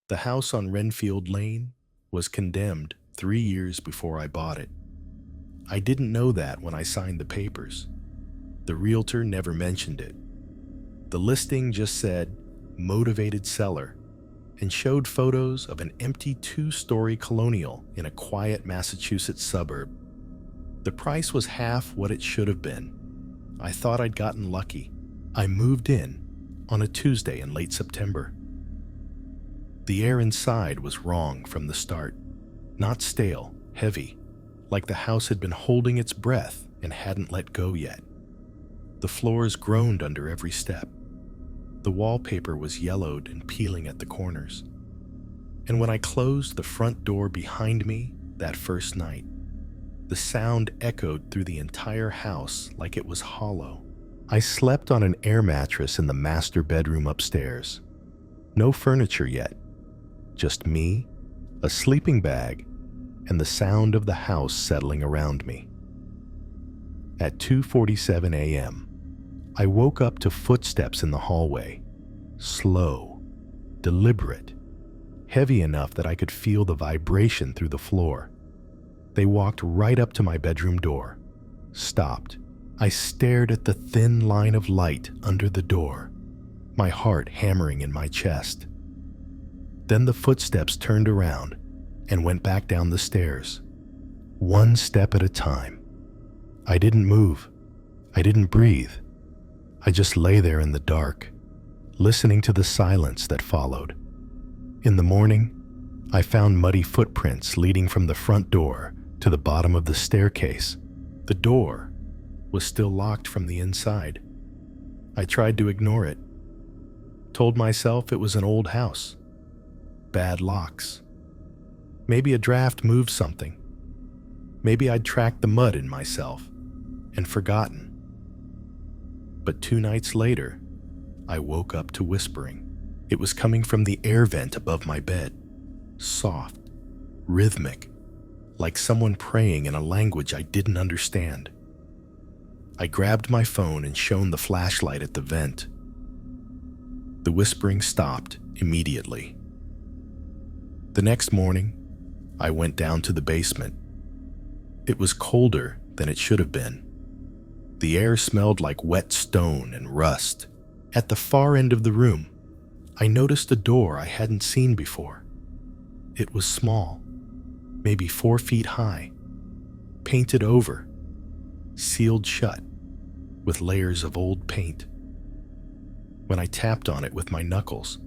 The house on Wrenfield Lane was condemned 3 years before I bought it. I didn't know that when I signed the papers. The realtor never mentioned it. The listing just said, "Motivated seller," and showed photos of an empty 2-story colonial in a quiet Massachusetts suburb. The price was half what it should have been. I thought I'd gotten lucky. I moved in on a Tuesday in late September. The air inside was wrong from the start. Not stale, heavy, like the house had been holding its breath and hadn't let go yet. The floors groaned under every step. The wallpaper was yellowed and peeling at the corners. And when I closed the front door behind me that first night, the sound echoed through the entire house like it was hollow. I slept on an air mattress in the master bedroom upstairs. No furniture yet, just me, a sleeping bag, and the sound of the house settling around me. At 2:47 a.m., I woke up to footsteps in the hallway, slow, deliberate, heavy enough that I could feel the vibration through the floor. They walked right up to my bedroom door, stopped. I stared at the thin line of light under the door, my heart hammering in my chest. Then the footsteps turned around and went back down the stairs, one step at a time. I didn't move. I didn't breathe. I just lay there in the dark, listening to the silence that followed. In the morning, I found muddy footprints leading from the front door to the bottom of the staircase. The door was still locked from the inside. I tried to ignore it, told myself it was an old house, bad locks. Maybe a draft moved something. Maybe I'd tracked the mud in myself and forgotten. But 2 nights later, I woke up to whispering. It was coming from the air vent above my bed, soft, rhythmic, like someone praying in a language I didn't understand. I grabbed my phone and shone the flashlight at the vent. The whispering stopped immediately. The next morning, I went down to the basement. It was colder than it should have been. The air smelled like wet stone and rust. At the far end of the room, I noticed a door I hadn't seen before. It was small, maybe 4 feet high, painted over, sealed shut, with layers of old paint. When I tapped on it with my knuckles,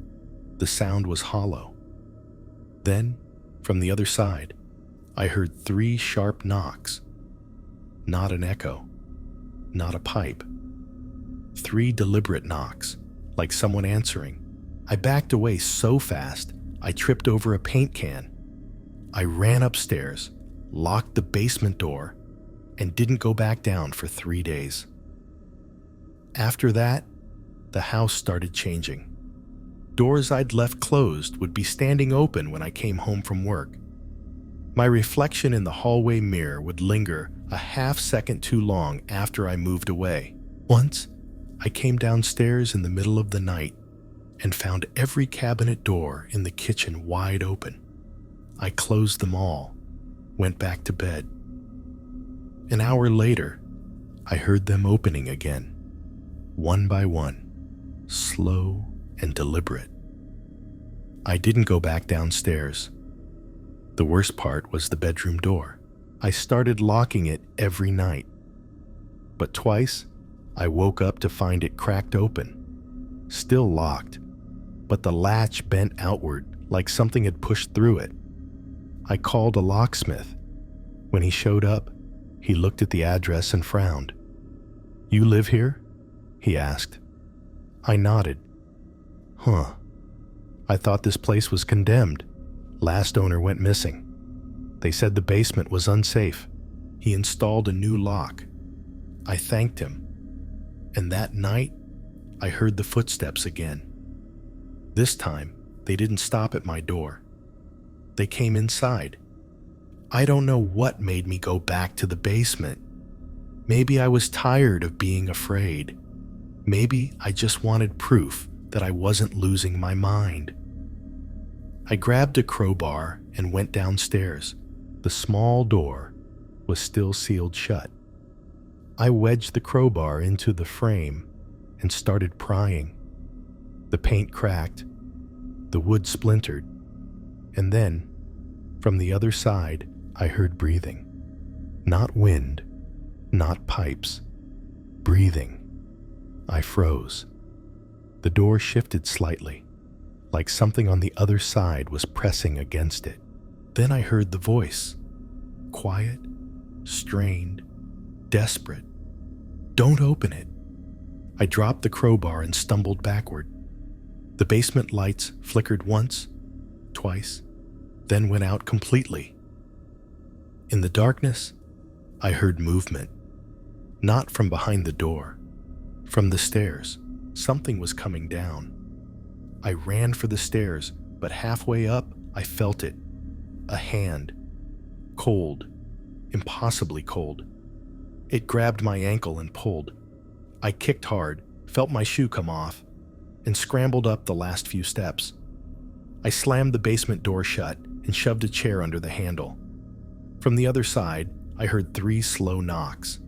the sound was hollow. Then, from the other side, I heard 3 sharp knocks. Not an echo, not a pipe. 3 deliberate knocks, like someone answering. I backed away so fast, I tripped over a paint can. I ran upstairs, locked the basement door, and didn't go back down for 3 days. After that, the house started changing. Doors I'd left closed would be standing open when I came home from work. My reflection in the hallway mirror would linger a half-second too long after I moved away. Once, I came downstairs in the middle of the night and found every cabinet door in the kitchen wide open. I closed them all, went back to bed. An hour later, I heard them opening again, one by one, slow and deliberate. I didn't go back downstairs. The worst part was the bedroom door. I started locking it every night. But twice, I woke up to find it cracked open, still locked, but the latch bent outward like something had pushed through it. I called a locksmith. When he showed up, he looked at the address and frowned. "You live here?" he asked. I nodded. "Huh. I thought this place was condemned. Last owner went missing. They said the basement was unsafe. He installed a new lock." I thanked him. And that night, I heard the footsteps again. This time, they didn't stop at my door. They came inside. I don't know what made me go back to the basement. Maybe I was tired of being afraid. Maybe I just wanted proof that I wasn't losing my mind. I grabbed a crowbar and went downstairs. The small door was still sealed shut. I wedged the crowbar into the frame and started prying. The paint cracked, the wood splintered, and then, from the other side, I heard breathing. Not wind, not pipes. Breathing. I froze. The door shifted slightly, like something on the other side was pressing against it. Then I heard the voice. Quiet, strained, desperate. Don't open it. I dropped the crowbar and stumbled backward. The basement lights flickered once, twice, then went out completely. In the darkness, I heard movement. Not from behind the door. From the stairs, something was coming down. I ran for the stairs, but halfway up, I felt it. A hand. Cold. Impossibly cold. It grabbed my ankle and pulled. I kicked hard, felt my shoe come off, and scrambled up the last few steps. I slammed the basement door shut and shoved a chair under the handle. From the other side, I heard 3 slow knocks.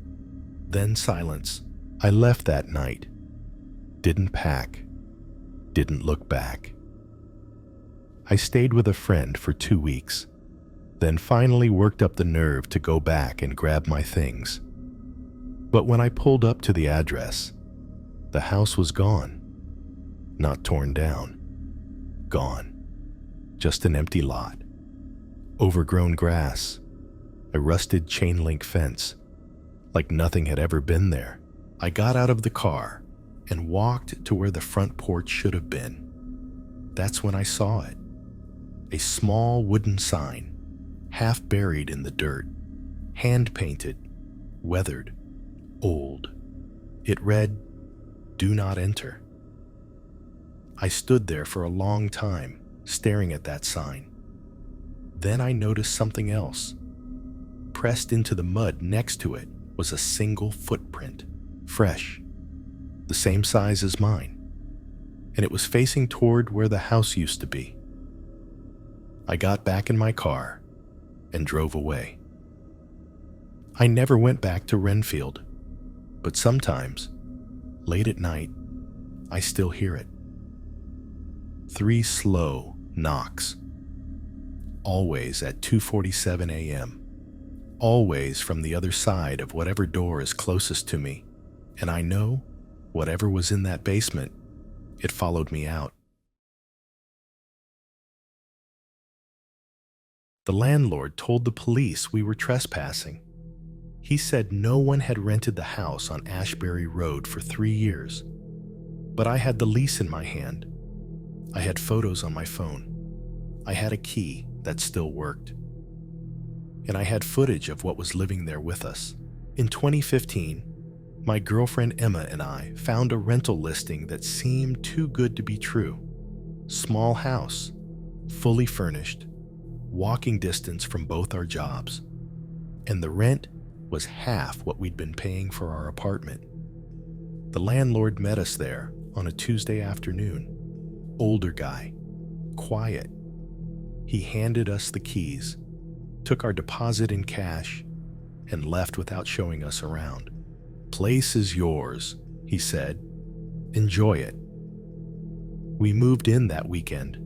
Then silence. I left that night. Didn't pack. Didn't look back. I stayed with a friend for 2 weeks, then finally worked up the nerve to go back and grab my things. But when I pulled up to the address, the house was gone. Not torn down. Gone. Just an empty lot. Overgrown grass. A rusted chain link fence. Like nothing had ever been there. I got out of the car and walked to where the front porch should have been. That's when I saw it. A small wooden sign, half buried in the dirt, hand-painted, weathered, old. It read, "Do not enter." I stood there for a long time, staring at that sign. Then I noticed something else. Pressed into the mud next to it was a single footprint, fresh, the same size as mine, and it was facing toward where the house used to be. I got back in my car and drove away. I never went back to Wrenfield, but sometimes, late at night, I still hear it. 3 slow knocks. Always at 2:47 a.m. Always from the other side of whatever door is closest to me, and I know whatever was in that basement, it followed me out. The landlord told the police we were trespassing. He said no one had rented the house on Ashbury Road for 3 years, but I had the lease in my hand. I had photos on my phone. I had a key that still worked. And I had footage of what was living there with us. In 2015, my girlfriend Emma and I found a rental listing that seemed too good to be true. Small house, fully furnished, walking distance from both our jobs. And the rent was half what we'd been paying for our apartment. The landlord met us there on a Tuesday afternoon. Older guy, quiet. He handed us the keys, took our deposit in cash, and left without showing us around. "Place is yours," he said. "Enjoy it." We moved in that weekend.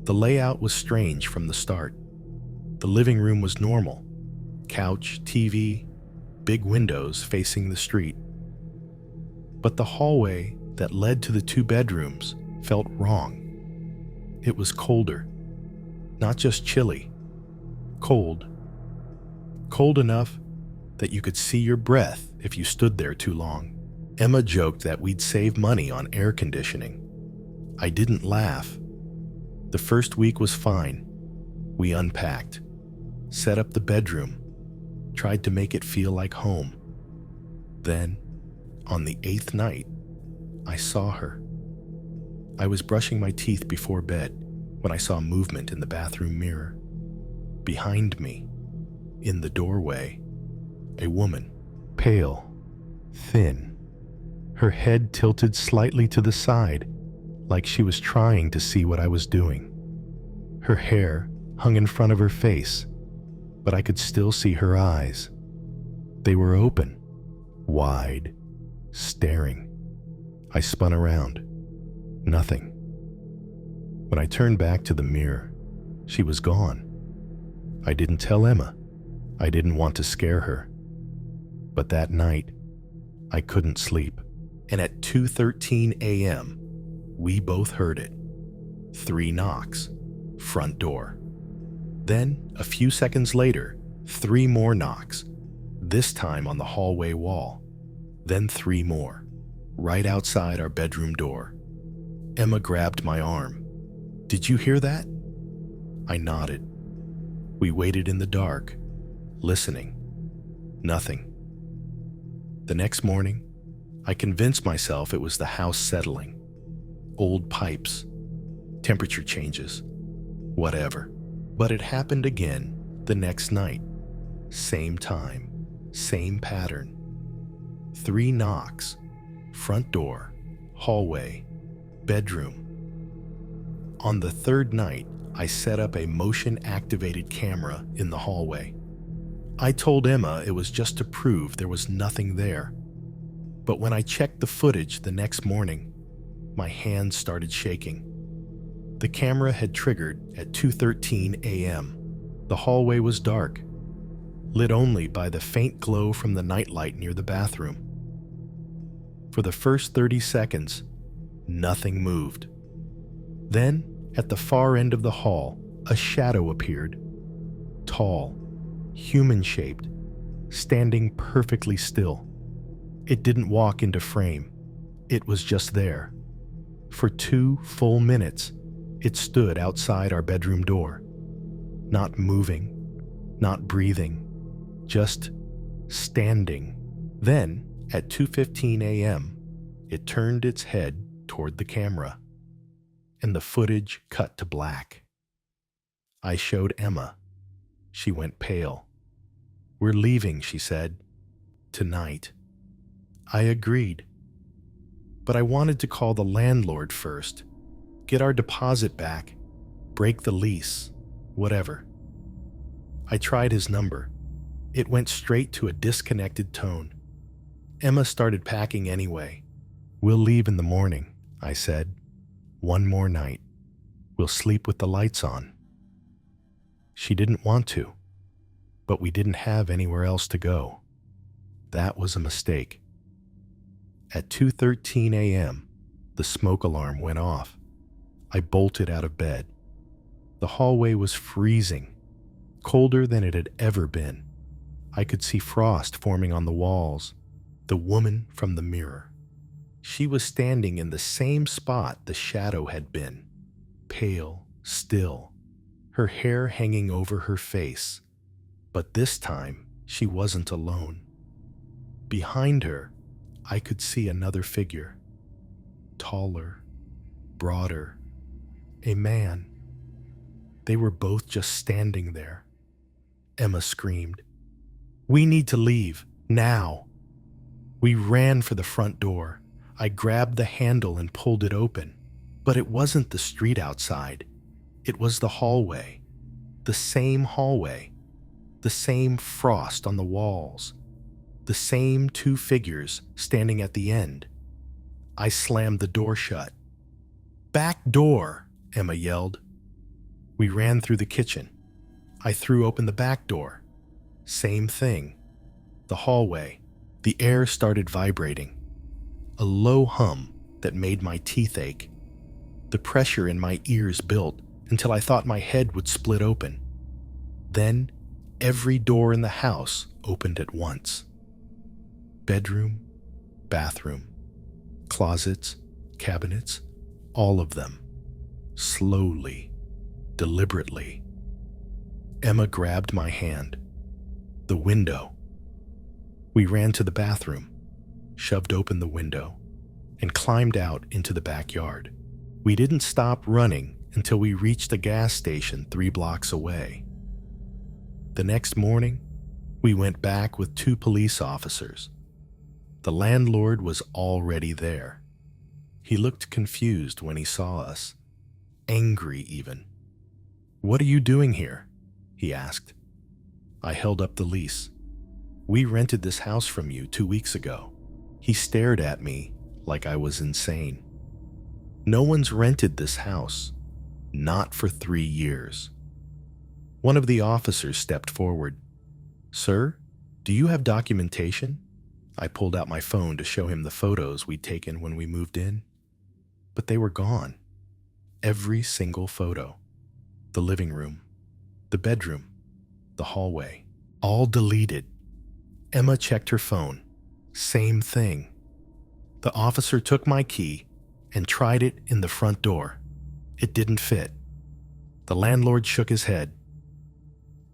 The layout was strange from the start. The living room was normal. Couch, TV, big windows facing the street. But the hallway that led to the 2 bedrooms felt wrong. It was colder. Not just chilly. Cold. Cold enough that you could see your breath if you stood there too long. Emma joked that we'd save money on air conditioning. I didn't laugh. The first week was fine. We unpacked, set up the bedroom, tried to make it feel like home. Then, on the 8th night, I saw her. I was brushing my teeth before bed when I saw movement in the bathroom mirror. Behind me, in the doorway, a woman, pale, thin, her head tilted slightly to the side, like she was trying to see what I was doing. Her hair hung in front of her face, but I could still see her eyes. They were open, wide, staring. I spun around. Nothing. When I turned back to the mirror, she was gone. I didn't tell Emma. I didn't want to scare her. But that night, I couldn't sleep. And at 2:13 a.m., we both heard it. 3 knocks. Front door. Then, a few seconds later, 3 more knocks. This time on the hallway wall. Then 3 more. Right outside our bedroom door. Emma grabbed my arm. "Did you hear that?" I nodded. We waited in the dark, listening. Nothing. The next morning, I convinced myself it was the house settling. Old pipes, temperature changes, whatever. But it happened again the next night. Same time, same pattern. 3 knocks, front door, hallway, bedroom. On the 3rd night, I set up a motion-activated camera in the hallway. I told Emma it was just to prove there was nothing there. But when I checked the footage the next morning, my hands started shaking. The camera had triggered at 2:13 a.m. The hallway was dark, lit only by the faint glow from the nightlight near the bathroom. For the first 30 seconds, nothing moved. Then, at the far end of the hall, a shadow appeared. Tall, human-shaped, standing perfectly still. It didn't walk into frame. It was just there. For 2 full minutes, it stood outside our bedroom door. Not moving, not breathing, just standing. Then, at 2:15 a.m., it turned its head toward the camera, and the footage cut to black. I showed Emma. She went pale. "We're leaving," she said. "Tonight." I agreed. But I wanted to call the landlord first, get our deposit back, break the lease, whatever. I tried his number. It went straight to a disconnected tone. Emma started packing anyway. "We'll leave in the morning," I said. "One more night. We'll sleep with the lights on." She didn't want to, but we didn't have anywhere else to go. That was a mistake. At 2:13 a.m., the smoke alarm went off. I bolted out of bed. The hallway was freezing, colder than it had ever been. I could see frost forming on the walls. The woman from the mirror. She was standing in the same spot the shadow had been, pale, still, her hair hanging over her face. But this time, she wasn't alone. Behind her, I could see another figure. Taller, broader, a man. They were both just standing there. Emma screamed, "We need to leave, now." We ran for the front door. I grabbed the handle and pulled it open. But it wasn't the street outside. It was the hallway. The same hallway. The same frost on the walls. The same 2 figures standing at the end. I slammed the door shut. "Back door!" Emma yelled. We ran through the kitchen. I threw open the back door. Same thing. The hallway. The air started vibrating. A low hum that made my teeth ache. The pressure in my ears built until I thought my head would split open. Then, every door in the house opened at once. Bedroom, bathroom, closets, cabinets, all of them. Slowly, deliberately. Emma grabbed my hand. The window. We ran to the bathroom, shoved open the window, and climbed out into the backyard. We didn't stop running until we reached a gas station 3 blocks away. The next morning, we went back with 2 police officers. The landlord was already there. He looked confused when he saw us, angry even. "What are you doing here?" he asked. I held up the lease. "We rented this house from you 2 weeks ago." He stared at me like I was insane. "No one's rented this house. Not for 3 years." One of the officers stepped forward. "Sir, do you have documentation?" I pulled out my phone to show him the photos we'd taken when we moved in. But they were gone. Every single photo. The living room, the bedroom, the hallway, all deleted. Emma checked her phone. Same thing. The officer took my key and tried it in the front door. It didn't fit. The landlord shook his head.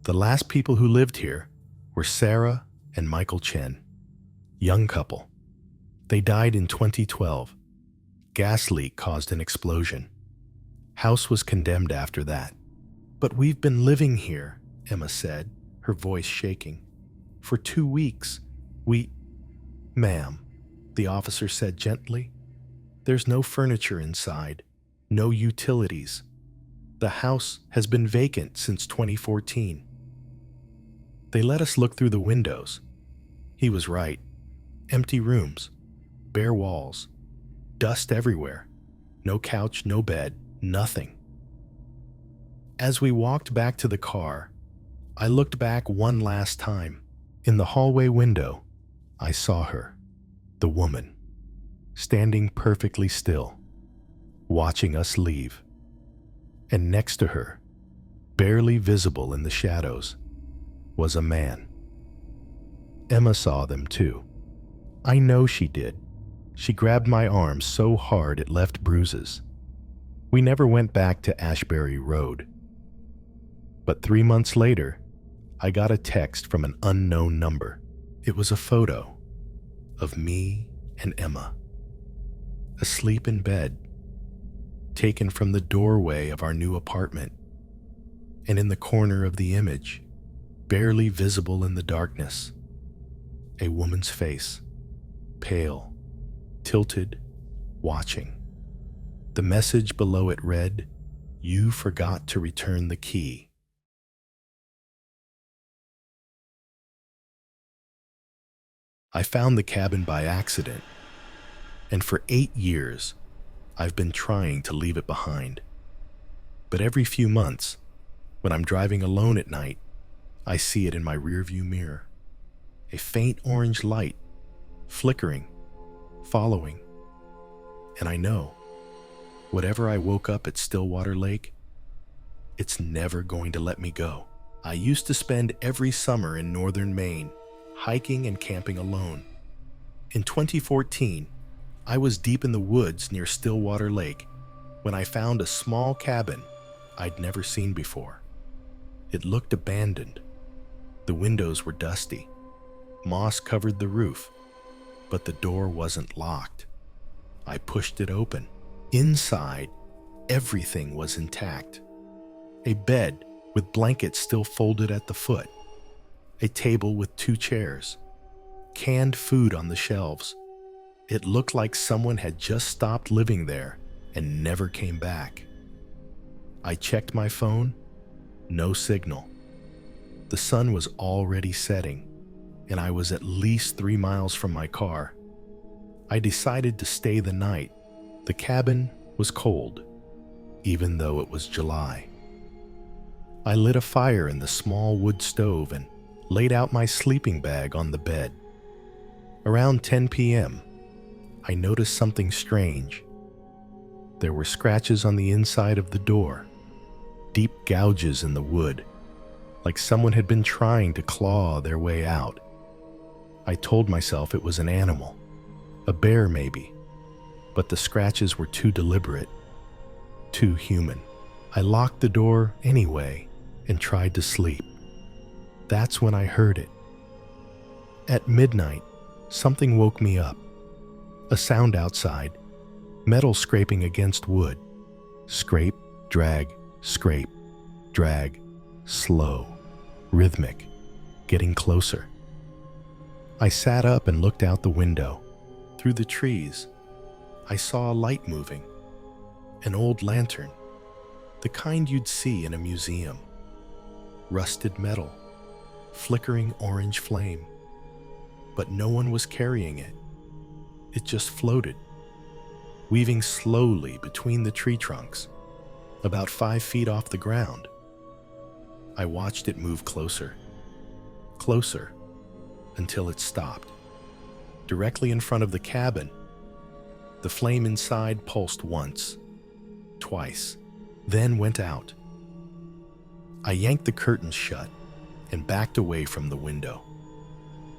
The last people who lived here were Sarah and Michael Chen. Young couple. They died in 2012. Gas leak caused an explosion. House was condemned after that. "But we've been living here," Emma said, her voice shaking. "For 2 weeks. Ma'am," the officer said gently, "there's no furniture inside, no utilities. The house has been vacant since 2014. They let us look through the windows. He was right. Empty rooms, bare walls, dust everywhere, no couch, no bed, nothing." As we walked back to the car, I looked back one last time. In the hallway window, I saw her, the woman, standing perfectly still, watching us leave. And next to her, barely visible in the shadows, was a man. Emma saw them too. I know she did. She grabbed my arm so hard it left bruises. We never went back to Ashbury Road. But 3 months later, I got a text from an unknown number. It was a photo of me and Emma, asleep in bed, taken from the doorway of our new apartment. And in the corner of the image, barely visible in the darkness, a woman's face, pale, tilted, watching. The message below it read, "You forgot to return the key." I found the cabin by accident, and for 8 years, I've been trying to leave it behind. But every few months, when I'm driving alone at night, I see it in my rearview mirror. A faint orange light, flickering, following. And I know, whatever I woke up at Stillwater Lake, it's never going to let me go. I used to spend every summer in northern Maine, hiking and camping alone. In 2014, I was deep in the woods near Stillwater Lake when I found a small cabin I'd never seen before. It looked abandoned. The windows were dusty. Moss covered the roof, but the door wasn't locked. I pushed it open. Inside, everything was intact. A bed with blankets still folded at the foot. A table with 2 chairs. Canned food on the shelves. It looked like someone had just stopped living there and never came back. I checked my phone. No signal. The sun was already setting, and I was at least 3 miles from my car. I decided to stay the night. The cabin was cold, even though it was July. I lit a fire in the small wood stove and laid out my sleeping bag on the bed. Around 10 p.m., I noticed something strange. There were scratches on the inside of the door, deep gouges in the wood, like someone had been trying to claw their way out. I told myself it was an animal, a bear maybe, but the scratches were too deliberate, too human. I locked the door anyway and tried to sleep. That's when I heard it. At midnight, something woke me up. A sound outside, metal scraping against wood. Scrape, drag, scrape, drag, slow, rhythmic, getting closer. I sat up and looked out the window. Through the trees, I saw a light moving, an old lantern. the kind you'd see in a museum. Rusted metal, flickering orange flame. But no one was carrying it. It just floated, weaving slowly between the tree trunks, about 5 feet off the ground. I watched it move closer, closer, until it stopped, directly in front of the cabin. The flame inside pulsed once, twice, then went out. I yanked the curtains shut and backed away from the window.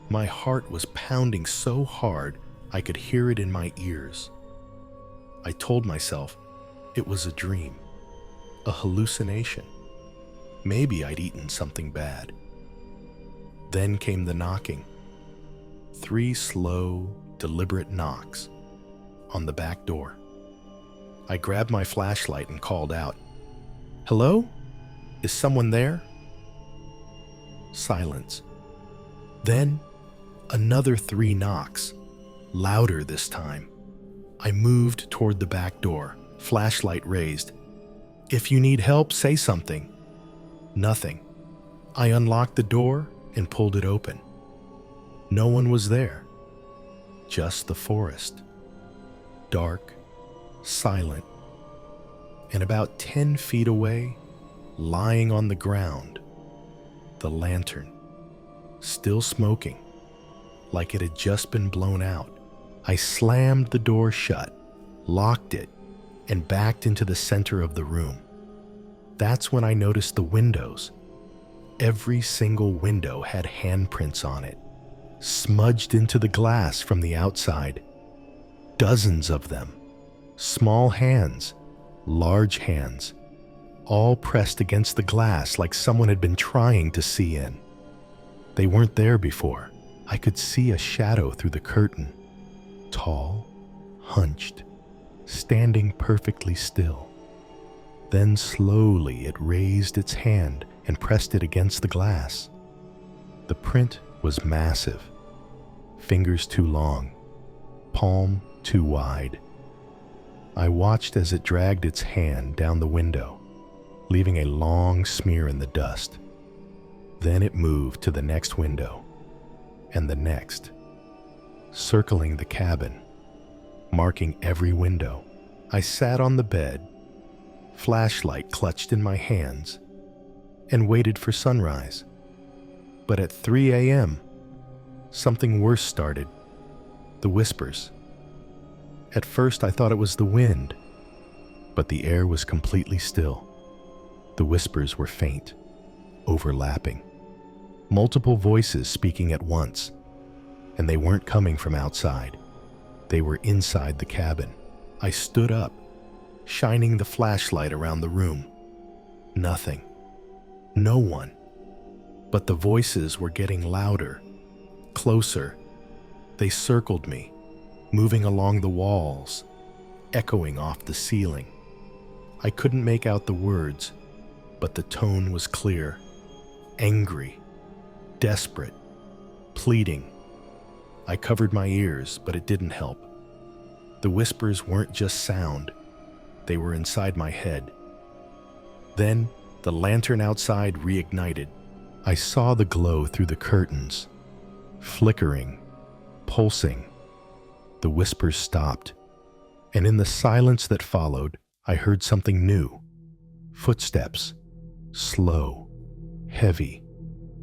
My heart was pounding so hard I could hear it in my ears. I told myself it was a dream, a hallucination. Maybe I'd eaten something bad. Then came the knocking. 3 slow, deliberate knocks on the back door. I grabbed my flashlight and called out, "Hello? Is someone there?" Silence. Then another 3 knocks, louder this time. I moved toward the back door, flashlight raised. "If you need help, say something." Nothing. I unlocked the door and pulled it open. No one was there. Just the forest. Dark, silent, and about 10 feet away, lying on the ground, the lantern, still smoking, like it had just been blown out. I slammed the door shut, locked it, and backed into the center of the room. That's when I noticed the windows. Every single window had handprints on it, smudged into the glass from the outside. Dozens of them. Small hands, large hands, all pressed against the glass like someone had been trying to see in. They weren't there before. I could see a shadow through the curtain, tall, hunched, standing perfectly still. Then slowly it raised its hand and pressed it against the glass. The print was massive, fingers too long, palm too wide. I watched as it dragged its hand down the window, leaving a long smear in the dust. Then it moved to the next window, and the next, circling the cabin, marking every window. I sat on the bed, flashlight clutched in my hands, and waited for sunrise. But at 3 a.m., something worse started. The whispers. At first I thought it was the wind, but the air was completely still. The whispers were faint, overlapping. Multiple voices speaking at once, and they weren't coming from outside. They were inside the cabin. I stood up, shining the flashlight around the room. Nothing. No one. But the voices were getting louder, closer. They circled me, moving along the walls, echoing off the ceiling. I couldn't make out the words, but the tone was clear. Angry, desperate, pleading. I covered my ears, but it didn't help. The whispers weren't just sound. They were inside my head. Then, the lantern outside reignited. I saw the glow through the curtains, flickering, pulsing. The whispers stopped, and in the silence that followed, I heard something new. Footsteps, slow, heavy,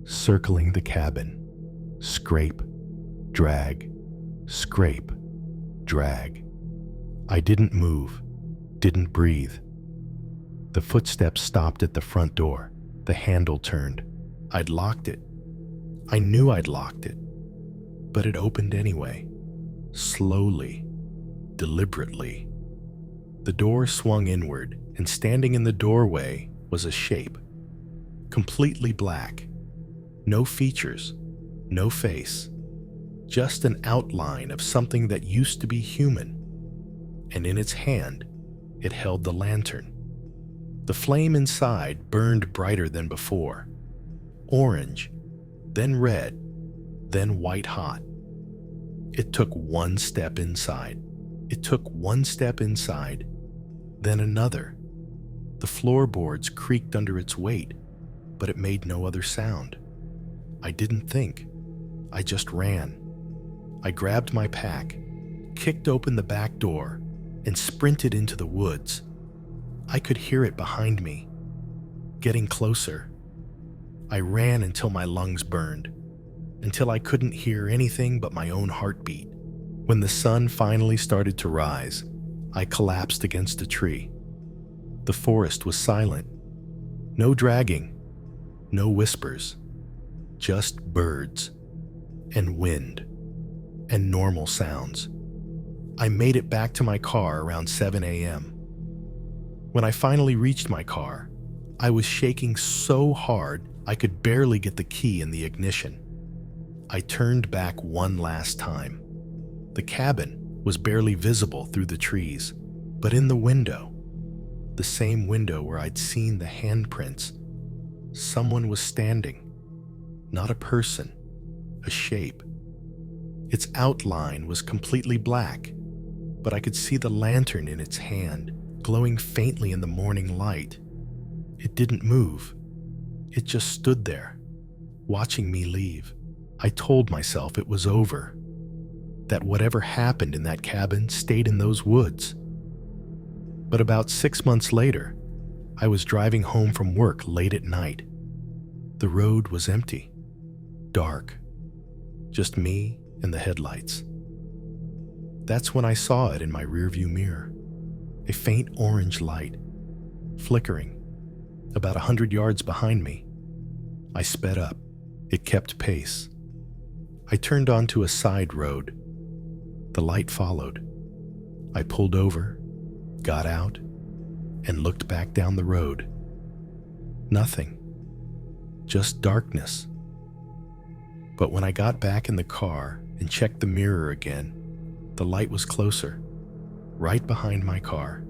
circling the cabin. Scrape, drag, scrape, drag. I didn't move, didn't breathe. The footsteps stopped at the front door. The handle turned. I'd locked it. I knew I'd locked it, but it opened anyway, slowly, deliberately. The door swung inward, and standing in the doorway was a shape, completely black. No features, no face, just an outline of something that used to be human. And in its hand, it held the lantern. The flame inside burned brighter than before. Orange, then red, then white hot. It took one step inside. It took one step inside, then another. The floorboards creaked under its weight, but it made no other sound. I didn't think. I just ran. I grabbed my pack, kicked open the back door, and sprinted into the woods. I could hear it behind me, getting closer. I ran until my lungs burned, until I couldn't hear anything but my own heartbeat. When the sun finally started to rise, I collapsed against a tree. The forest was silent. No dragging, no whispers, just birds and wind and normal sounds. I made it back to my car around 7 a.m. When I finally reached my car, I was shaking so hard I could barely get the key in the ignition. I turned back one last time. The cabin was barely visible through the trees, but in the window, the same window where I'd seen the handprints, someone was standing. Not a person, a shape. Its outline was completely black, but I could see the lantern in its hand, glowing faintly in the morning light. It didn't move. It just stood there, watching me leave. I told myself it was over, that whatever happened in that cabin stayed in those woods. But about 6 months later, I was driving home from work late at night. The road was empty, dark, just me and the headlights. That's when I saw it in my rearview mirror, a faint orange light, flickering, about 100 yards behind me. I sped up. It kept pace. I turned onto a side road. The light followed. I pulled over, got out, and looked back down the road. Nothing. Just darkness. But when I got back in the car and checked the mirror again, the light was closer, right behind my car.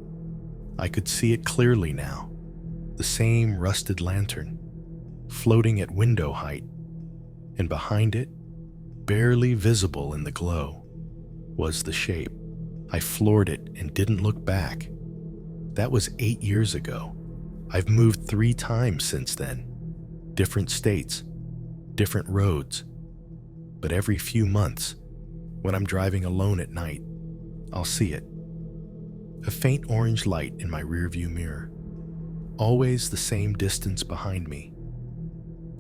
I could see it clearly now. The same rusted lantern, floating at window height, and behind it, barely visible in the glow, was the shape. I floored it and didn't look back. That was 8 years ago. I've moved 3 times since then. Different states, different roads. But every few months, when I'm driving alone at night, I'll see it. A faint orange light in my rearview mirror. Always the same distance behind me.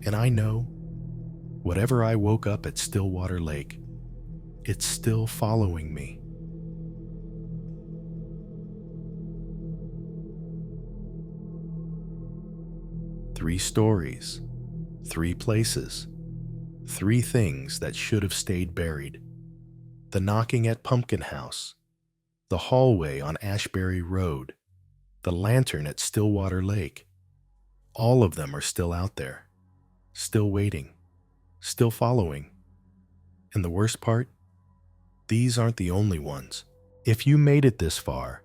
And I know, whatever I woke up at Stillwater Lake, it's still following me. Three stories, 3 places, 3 things that should have stayed buried. The knocking at Pumpkin House, the hallway on Ashbury Road, the lantern at Stillwater Lake. All of them are still out there, still waiting, still following. And the worst part? These aren't the only ones. If you made it this far,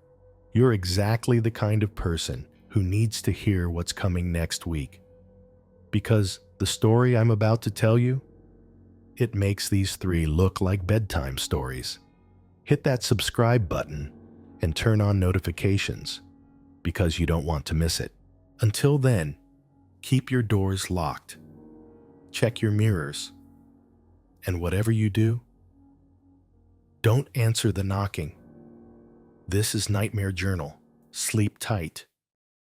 you're exactly the kind of person who needs to hear what's coming next week. Because the story I'm about to tell you, it makes these 3 look like bedtime stories. Hit that subscribe button and turn on notifications, because you don't want to miss it. Until then, keep your doors locked, check your mirrors, and whatever you do, don't answer the knocking. This is Nightmare Journal. Sleep tight.